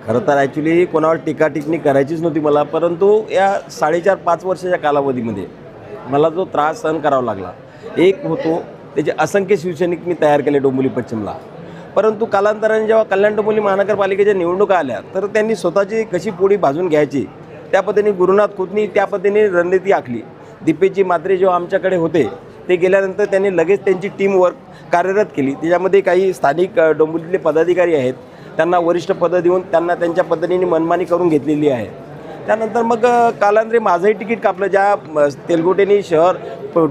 खरं तर ॲक्च्युली कोणावर टीका टिप्पणी करायचीच नव्हती मला, परंतु या 4.5-5 वर्षाच्या कालावधीमध्ये मला जो त्रास सहन करावा लागला, एक होतो त्याचे असंख्य शिवसैनिक मी तयार केले डोंबिवली पश्चिमला. परंतु कालांतराने जेव्हा कल्याण डोंबिवली महानगरपालिकेच्या निवडणुका आल्या, तर त्यांनी स्वतःची कशी पोळी भाजून घ्यायची त्या पद्धतीने गुरुनाथ खोतनी त्या पद्धतीने रणनीती आखली. दीपेशजी म्हात्रे जेव्हा आमच्याकडे होते, ते गेल्यानंतर त्यांनी लगेच त्यांची टीमवर्क कार्यरत केली. त्याच्यामध्ये काही स्थानिक डोंबिवलीतले पदाधिकारी आहेत, त्यांना वरिष्ठ पदं देऊन त्यांना त्यांच्या पद्धतीने मनमानी करून घेतलेली आहे. त्यानंतर मग कालांतरे माझंही तिकीट कापलं. ज्या तेलगोटेनी शहर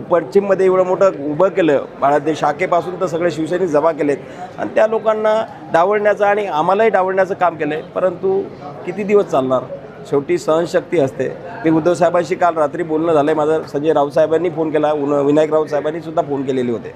पश्चिममध्ये एवढं मोठं उभं केलं, ते शाखेपासून तर सगळे शिवसैनिक जमा केलेत आणि त्या लोकांना डावलण्याचं आणि आम्हालाही डावलण्याचं काम केलं आहे. परंतु किती दिवस चालणार, शेवटी सहनशक्ती असते. मी उद्धव साहेबांशी काल रात्री बोलणं झालं आहे माझं. संजय राऊत साहेबांनी फोन केला, विनायक राऊत साहेबांनी सुद्धा फोन केलेले होते.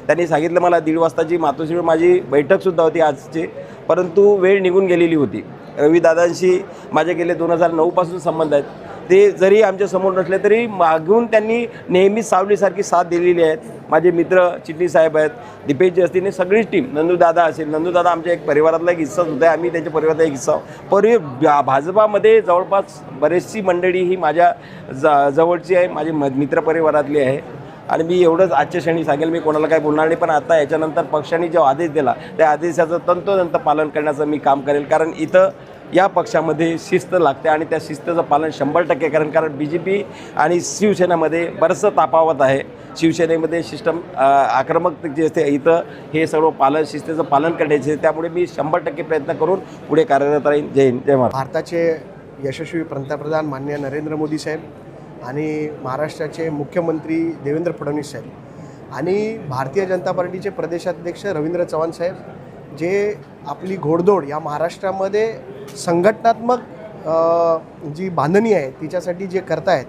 त्यांनी सांगितलं मला 1:30 वाजताची मातोश्रीवर माझी बैठकसुद्धा होती आजची, परंतु वेळ निघून गेलेली होती. रविदादांशी माझे गेले 2009पासून संबंध आहेत. ते जरी आमच्यासमोर नसले तरी मागून त्यांनी नेहमीच सावलीसारखी साथ दिलेली आहेत. माझे मित्र चिटणीस साहेब आहेत, दीपेशजी असतील, सगळीच टीम, नंदूदादा असेल. नंदूदादा आमच्या एक परिवारातला एक हिस्साच होता, आम्ही त्यांच्या परिवारातला एक हिस्सा. भाजपामध्ये जवळपास बरेचशी मंडळी ही माझ्या जवळची आहे, माझी मित्रपरिवारातली आहे. आणि मी एवढंच आजच्या क्षणी सांगेल, मी कोणाला काही बोलणार नाही. पण आता याच्यानंतर पक्षाने जो आदेश दिला त्या आदेशाचं तंतोतंत पालन करण्याचं मी काम करेल. कारण इथं या पक्षामध्ये शिस्त लागते आणि त्या शिस्तीचं पालन 100% करेन. कारण BJP आणि शिवसेनेमध्ये बरंचसं तफावत आहे. शिवसेनेमध्ये सिस्टम आक्रमक जे असते, इथं हे सर्व शिस्तीचं पालन करण्याचे. त्यामुळे मी 100% प्रयत्न करून पुढे कार्यरत राहीन. जय हिंद, जय महाराष्ट्र. भारताचे यशस्वी पंतप्रधान माननीय नरेंद्र मोदी साहेब आणि महाराष्ट्राचे मुख्यमंत्री देवेंद्र फडणवीस साहेब आणि भारतीय जनता पार्टीचे प्रदेशाध्यक्ष रवींद्र चव्हाण साहेब, जे आपली घोडदौड या महाराष्ट्रामध्ये संघटनात्मक जी बांधणी आहे तिच्यासाठी जे करतायत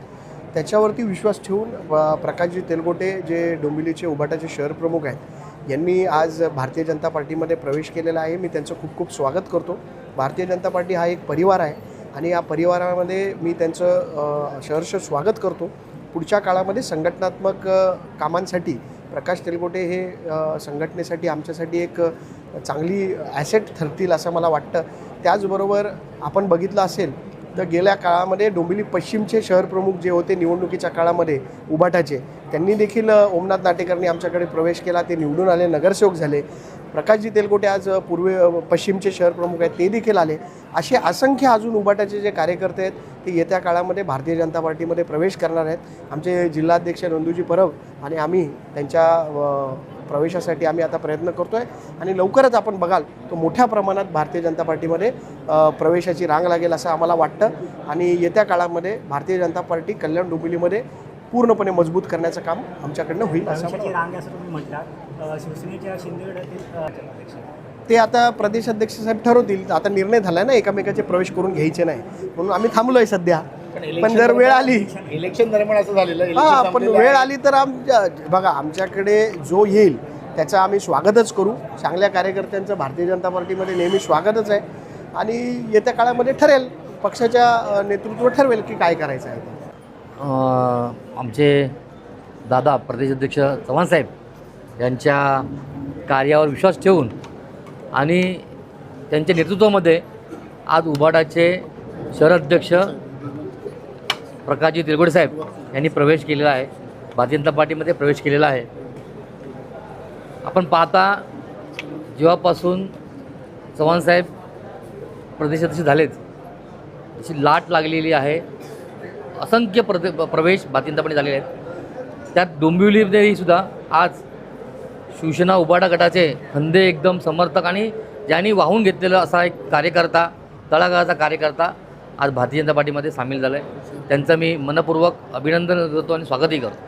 त्याच्यावरती विश्वास ठेवून प्रकाशजी तेलगोटे, जे डोंबिवलीचे उभाटाचे शहर प्रमुख आहेत, यांनी आज भारतीय जनता पार्टीमध्ये प्रवेश केलेला आहे. मी त्यांचं खूप खूप स्वागत करतो. भारतीय जनता पार्टी हा एक परिवार आहे आणि या परिवारामध्ये मी त्यांचं सहर्ष स्वागत करतो. पुढच्या काळामध्ये संघटनात्मक कामांसाठी प्रकाश तेलगोटे हे संघटनेसाठी आमच्यासाठी एक चांगली ॲसेट ठरतील असं मला वाटतं. त्याचबरोबर आपण बघितलं असेल तर गेल्या काळामध्ये डोंबिवली पश्चिमचे शहर प्रमुख जे होते निवडणुकीच्या काळामध्ये उभाटाचे, त्यांनी देखील ओमनाथ नाटेकरनी आमच्याकडे प्रवेश केला. ते निवडून आले, नगरसेवक झाले. प्रकाशजी तेलगोटे आज पश्चिमचे शहर प्रमुख आहेत, ते देखील आले. असे असंख्य अजून उभाटाचे जे कार्यकर्ते आहेत ते येत्या काळामध्ये भारतीय जनता पार्टीमध्ये प्रवेश करणार आहेत. आमचे जिल्हाध्यक्ष नंदूजी परब आणि आम्ही त्यांच्या प्रवेशासाठी आम्ही आता प्रयत्न करतो आहे आणि लवकरच आपण बघाल तो मोठ्या प्रमाणात भारतीय जनता पार्टीमध्ये प्रवेशाची रांग लागेल असं आम्हाला वाटतं. आणि येत्या काळामध्ये भारतीय जनता पार्टी कल्याण डोंबिवलीमध्ये पूर्णपणे मजबूत करण्याचं काम आमच्याकडनं होईल असं ते आता प्रदेशाध्यक्ष साहेब ठरवतील. आता निर्णय झाला ना, एकामेकाचे प्रवेश करून घ्यायचे नाही म्हणून आम्ही थांबलो आहे सध्या. पण जर वेळ आली, इलेक्शन दरम्यान असं झालेलं, हां, पण वेळ आली तर बघा आमच्याकडे जो येईल त्याचं आम्ही स्वागतच करू. चांगल्या कार्यकर्त्यांचं भारतीय जनता पार्टीमध्ये नेहमी स्वागतच आहे आणि येत्या काळामध्ये ठरेल, पक्षाच्या नेतृत्व ठरवेल की काय करायचं आहे. आमचे दादा प्रदेशाध्यक्ष चव्हाणसाहेब यांच्या कार्यावर विश्वास ठेवून आणि त्यांच्या नेतृत्वामध्ये आज उभाटाचे शहराध्यक्ष प्रकाशजी तेलगोटे साहेब यांनी प्रवेश केलेला आहे, भारतीय जनता पार्टीमध्ये प्रवेश केलेला आहे. आपण पाहता जेव्हापासून चव्हाणसाहेब प्रदेशाध्यक्ष झालेत अशी लाट लागलेली आहे. असंख्य प्रवेश भारतीय जनता पार्टी झालेले आहेत. त्यात डोंबिवलीमध्येही सुद्धा आज शिवसेना उभाटा गटाचे खंदे एकदम समर्थक आणि ज्यांनी वाहून घेतलेला असा एक कार्यकर्ता, तळागाळाचा कार्यकर्ता आज भारतीय जनता पार्टीमध्ये सामील झाला आहे. त्यांचं मी मनपूर्वक अभिनंदन करतो आणि स्वागतही करतो.